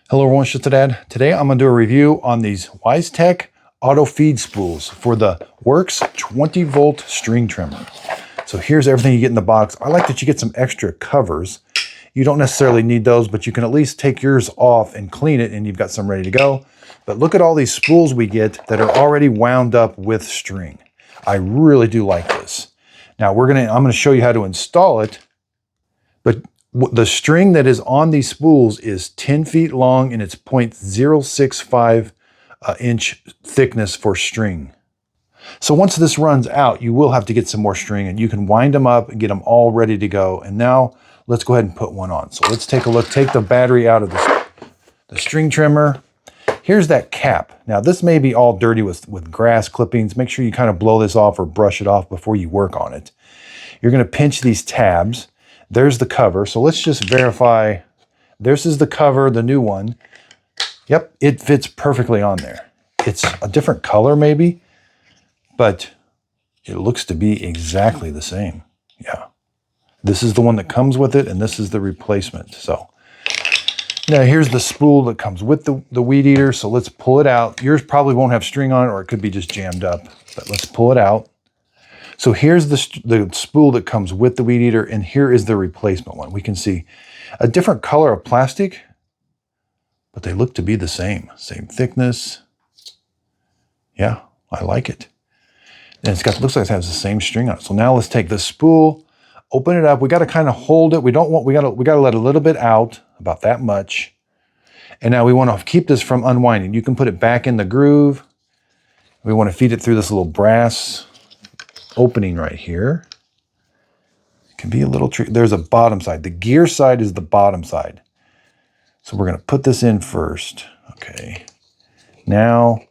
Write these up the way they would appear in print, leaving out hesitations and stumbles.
Hello everyone, it's just Dad. Today I'm going to do a review on these YWTESCH auto feed spools for the Worx 20 volt string trimmer. So here's everything you get in the box. I like that you get some extra covers. You don't necessarily need those, but you can at least take yours off and clean it and you've got some ready to go. But look at all these spools we get that are already wound up with string. I really do like this. Now I'm going to show you how to install it, but the string that is on these spools is 10 feet long and it's 0.065 inch thickness for string. So once this runs out, you will have to get some more string and you can wind them up and get them all ready to go. And now let's go ahead and put one on. So let's take a look, take the battery out of the string trimmer. Here's that cap. Now this may be all dirty with grass clippings. Make sure you kind of blow this off or brush it off before you work on it. You're going to pinch these tabs. There's the cover. So let's just verify. This is the cover, the new one. Yep, it fits perfectly on there. It's a different color maybe, but it looks to be exactly the same. Yeah. This is the one that comes with it, and this is the replacement. So now here's the spool that comes with the weed eater. So let's pull it out. Yours probably won't have string on it, or it could be just jammed up, but let's pull it out. So here's the spool that comes with the weed eater, and here is the replacement one. We can see a different color of plastic, but they look to be the same. Same thickness. Yeah, I like it. And looks like it has the same string on it. So now let's take the spool, open it up. We got to kind of hold it. We got to let a little bit out, about that much. And now we want to keep this from unwinding. You can put it back in the groove. We want to feed it through this little brass opening right here. It can be a little tricky. There's a bottom side. The gear side is the bottom side. So we're going to put this in first. Okay. Now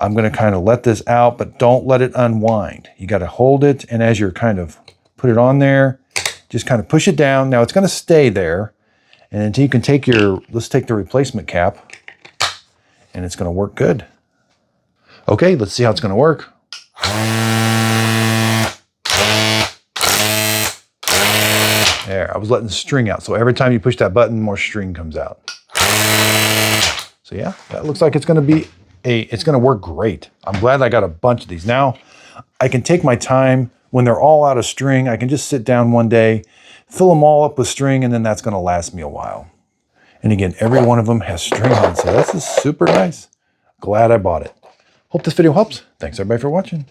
I'm going to kind of let this out, but don't let it unwind. You got to hold it, and as you're kind of put it on there, just kind of push it down. Now it's going to stay there, and until you can take let's take the replacement cap, and it's going to work good. Okay, let's see how it's going to work. There, I was letting the string out. So every time you push that button, more string comes out. So yeah, that looks like it's going to work great. I'm glad I got a bunch of these. Now I can take my time when they're all out of string. I can just sit down one day, fill them all up with string, and then that's going to last me a while. And again, every one of them has string on, so this is super nice. Glad I bought it. Hope this video helps. Thanks everybody for watching.